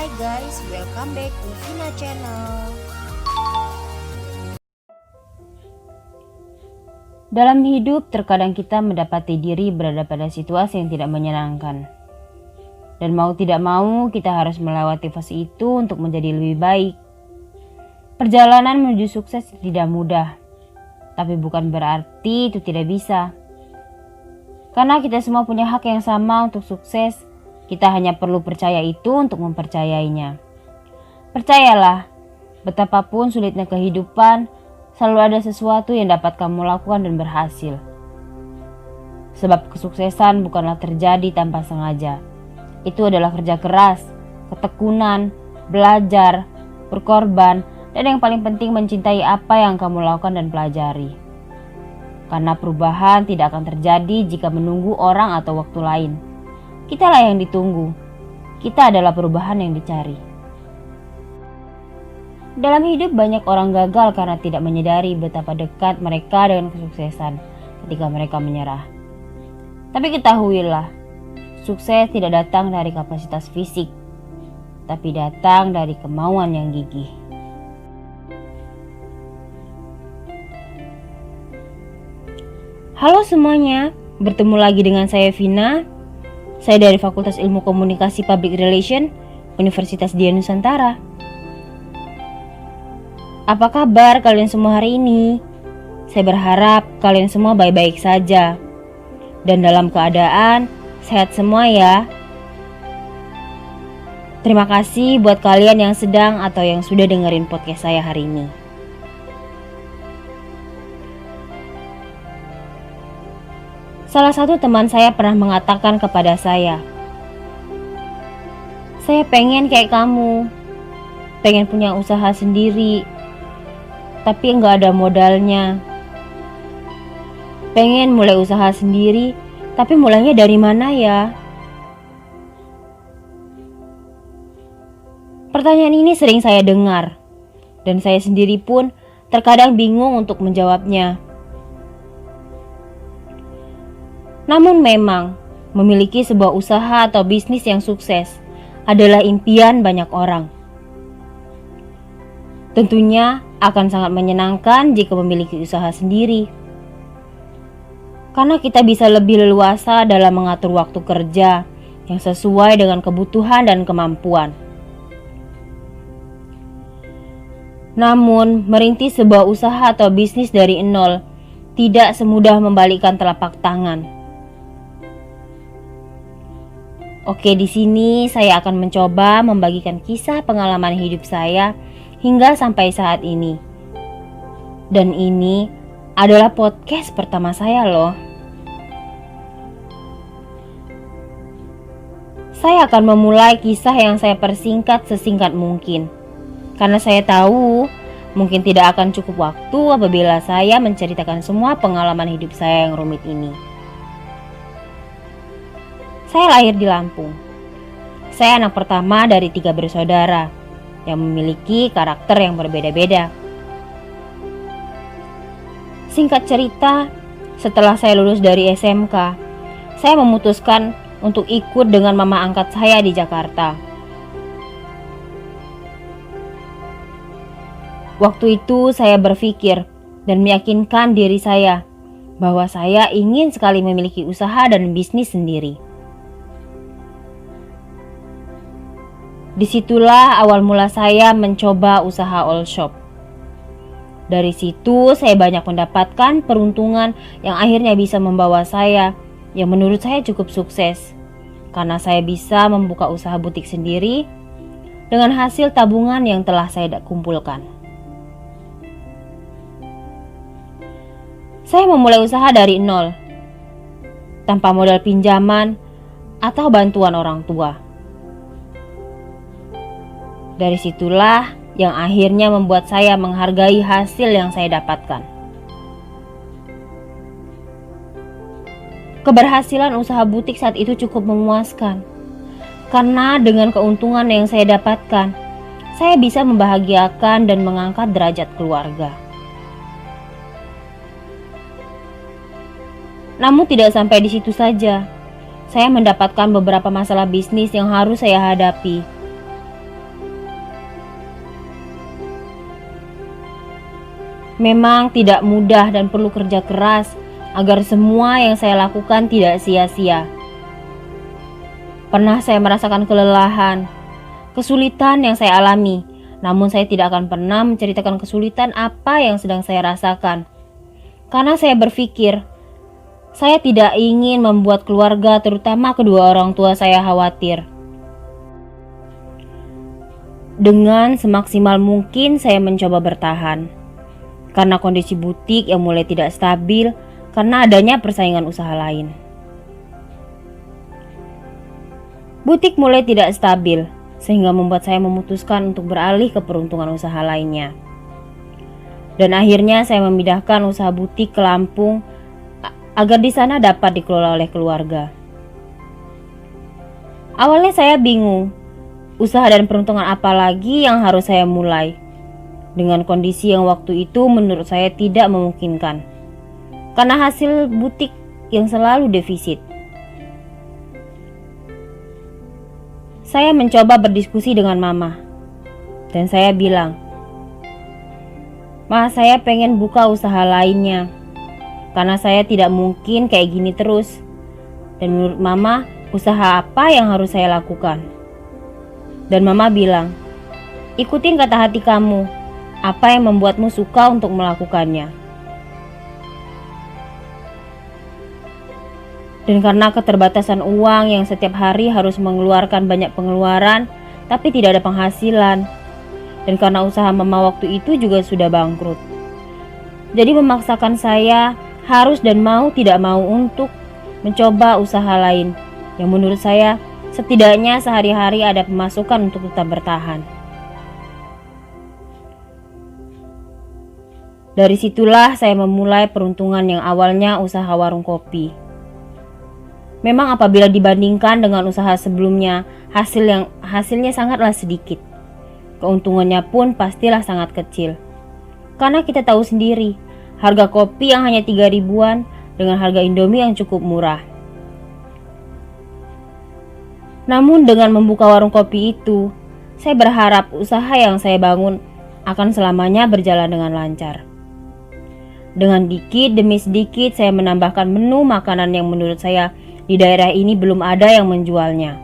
Hai guys, welcome back to Vina Channel. Dalam hidup, terkadang kita mendapati diri berada pada situasi yang tidak menyenangkan. Dan mau tidak mau, kita harus melewati fase itu untuk menjadi lebih baik. Perjalanan menuju sukses tidak mudah, tapi bukan berarti itu tidak bisa. Karena kita semua punya hak yang sama untuk sukses, kita hanya perlu percaya itu untuk mempercayainya. Percayalah, betapapun sulitnya kehidupan, selalu ada sesuatu yang dapat kamu lakukan dan berhasil. Sebab kesuksesan bukanlah terjadi tanpa sengaja. Itu adalah kerja keras, ketekunan, belajar, berkorban, dan yang paling penting mencintai apa yang kamu lakukan dan pelajari. Karena perubahan tidak akan terjadi jika menunggu orang atau waktu lain. Kitalah yang ditunggu. Kita adalah perubahan yang dicari. Dalam hidup banyak orang gagal karena tidak menyadari betapa dekat mereka dengan kesuksesan ketika mereka menyerah. Tapi ketahuilah, sukses tidak datang dari kapasitas fisik, tapi datang dari kemauan yang gigih. Halo semuanya, bertemu lagi dengan saya Vina. Saya dari Fakultas Ilmu Komunikasi Public Relation, Universitas Dian Nusantara. Apa kabar kalian semua hari ini? Saya berharap kalian semua baik-baik saja dan dalam keadaan sehat semua ya. Terima kasih buat kalian yang sedang atau yang sudah dengerin podcast saya hari ini. Salah satu teman saya pernah mengatakan kepada saya pengen kayak kamu, pengen punya usaha sendiri, tapi nggak ada modalnya. Pengen mulai usaha sendiri, tapi mulainya dari mana ya? Pertanyaan ini sering saya dengar, dan saya sendiri pun terkadang bingung untuk menjawabnya. Namun memang, memiliki sebuah usaha atau bisnis yang sukses adalah impian banyak orang. Tentunya akan sangat menyenangkan jika memiliki usaha sendiri. Karena kita bisa lebih leluasa dalam mengatur waktu kerja yang sesuai dengan kebutuhan dan kemampuan. Namun, merintis sebuah usaha atau bisnis dari nol tidak semudah membalikkan telapak tangan. Oke, di sini saya akan mencoba membagikan kisah pengalaman hidup saya hingga sampai saat ini. Dan ini adalah podcast pertama saya loh. Saya akan memulai kisah yang saya persingkat sesingkat mungkin. Karena saya tahu mungkin tidak akan cukup waktu apabila saya menceritakan semua pengalaman hidup saya yang rumit ini. Saya lahir di Lampung. Saya anak pertama dari 3 bersaudara yang memiliki karakter yang berbeda-beda. Singkat cerita, setelah saya lulus dari SMK, saya memutuskan untuk ikut dengan mama angkat saya di Jakarta. Waktu itu saya berpikir dan meyakinkan diri saya bahwa saya ingin sekali memiliki usaha dan bisnis sendiri. Disitulah awal mula saya mencoba usaha all shop. Dari situ saya banyak mendapatkan peruntungan yang akhirnya bisa membawa saya yang menurut saya cukup sukses. Karena saya bisa membuka usaha butik sendiri dengan hasil tabungan yang telah saya kumpulkan. Saya memulai usaha dari nol, tanpa modal pinjaman atau bantuan orang tua. Dari situlah yang akhirnya membuat saya menghargai hasil yang saya dapatkan. Keberhasilan usaha butik saat itu cukup memuaskan. Karena dengan keuntungan yang saya dapatkan, saya bisa membahagiakan dan mengangkat derajat keluarga. Namun tidak sampai di situ saja. Saya mendapatkan beberapa masalah bisnis yang harus saya hadapi. Memang tidak mudah dan perlu kerja keras agar semua yang saya lakukan tidak sia-sia. Pernah saya merasakan kelelahan, kesulitan yang saya alami, namun saya tidak akan pernah menceritakan kesulitan apa yang sedang saya rasakan. Karena saya berpikir, saya tidak ingin membuat keluarga, terutama kedua orang tua saya, khawatir. Dengan semaksimal mungkin saya mencoba bertahan. Karena kondisi butik yang mulai tidak stabil karena adanya persaingan usaha lain. Butik mulai tidak stabil sehingga membuat saya memutuskan untuk beralih ke peruntungan usaha lainnya. Dan akhirnya saya memindahkan usaha butik ke Lampung agar di sana dapat dikelola oleh keluarga. Awalnya saya bingung, usaha dan peruntungan apa lagi yang harus saya mulai, dengan kondisi yang waktu itu menurut saya tidak memungkinkan, karena hasil butik yang selalu defisit. Saya mencoba berdiskusi dengan mama, dan saya bilang, "Ma, saya pengen buka usaha lainnya, karena saya tidak mungkin kayak gini terus. Dan menurut mama, usaha apa yang harus saya lakukan?" Dan mama bilang, "Ikutin kata hati kamu. Apa yang membuatmu suka untuk melakukannya?" Dan karena keterbatasan uang yang setiap hari harus mengeluarkan banyak pengeluaran, tapi tidak ada penghasilan. Dan karena usaha mama waktu itu juga sudah bangkrut. Jadi memaksakan saya harus dan mau tidak mau untuk mencoba usaha lain yang menurut saya setidaknya sehari-hari ada pemasukan untuk tetap bertahan. Dari situlah saya memulai peruntungan yang awalnya usaha warung kopi. Memang apabila dibandingkan dengan usaha sebelumnya, hasilnya sangatlah sedikit. Keuntungannya pun pastilah sangat kecil. Karena kita tahu sendiri, harga kopi yang hanya 3 ribuan dengan harga Indomie yang cukup murah. Namun dengan membuka warung kopi itu, saya berharap usaha yang saya bangun akan selamanya berjalan dengan lancar. Dengan dikit demi sedikit saya menambahkan menu makanan yang menurut saya di daerah ini belum ada yang menjualnya.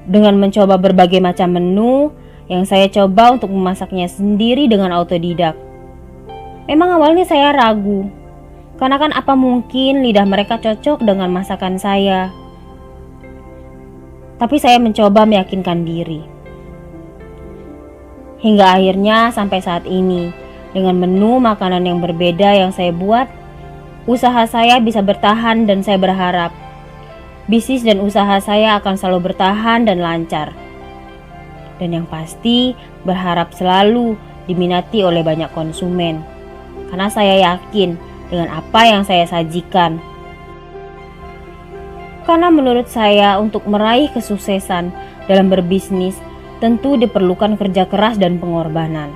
Dengan mencoba berbagai macam menu yang saya coba untuk memasaknya sendiri dengan autodidak. Memang awalnya saya ragu, karena kan apa mungkin lidah mereka cocok dengan masakan saya. Tapi saya mencoba meyakinkan diri. Hingga akhirnya sampai saat ini, dengan menu makanan yang berbeda yang saya buat, usaha saya bisa bertahan dan saya berharap bisnis dan usaha saya akan selalu bertahan dan lancar. Dan yang pasti berharap selalu diminati oleh banyak konsumen. Karena saya yakin dengan apa yang saya sajikan. Karena menurut saya untuk meraih kesuksesan dalam berbisnis tentu diperlukan kerja keras dan pengorbanan.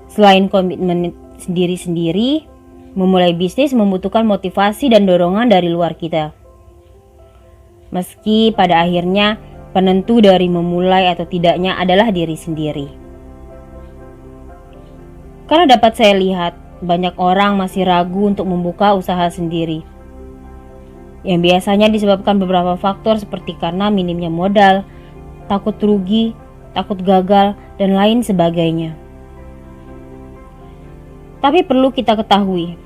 Selain komitmen sendiri-sendiri, memulai bisnis membutuhkan motivasi dan dorongan dari luar kita. Meski pada akhirnya penentu dari memulai atau tidaknya adalah diri sendiri. Karena dapat saya lihat, banyak orang masih ragu untuk membuka usaha sendiri. Yang biasanya disebabkan beberapa faktor seperti karena minimnya modal, takut rugi, takut gagal, dan lain sebagainya. Tapi perlu kita ketahui,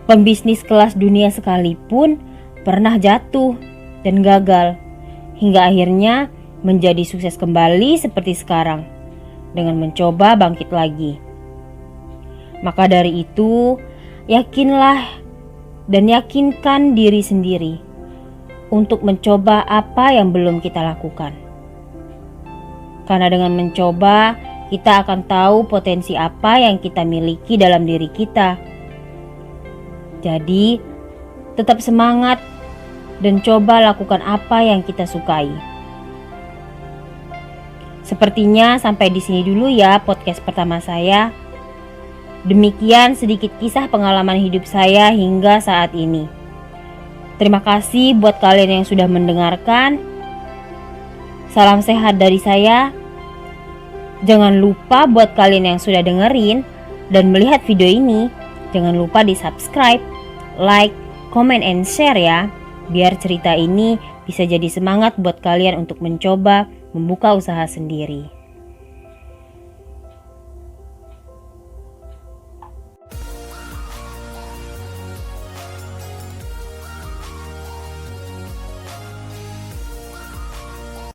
pembisnis kelas dunia sekalipun pernah jatuh dan gagal, hingga akhirnya menjadi sukses kembali seperti sekarang, dengan mencoba bangkit lagi. Maka dari itu, yakinlah dan yakinkan diri sendiri untuk mencoba apa yang belum kita lakukan. Karena dengan mencoba, kita akan tahu potensi apa yang kita miliki dalam diri kita. Jadi, tetap semangat dan coba lakukan apa yang kita sukai. Sepertinya sampai di sini dulu ya podcast pertama saya. Demikian sedikit kisah pengalaman hidup saya hingga saat ini. Terima kasih buat kalian yang sudah mendengarkan. Salam sehat dari saya. Jangan lupa buat kalian yang sudah dengerin dan melihat video ini, jangan lupa di subscribe, like, comment, and share ya. Biar cerita ini bisa jadi semangat buat kalian untuk mencoba membuka usaha sendiri.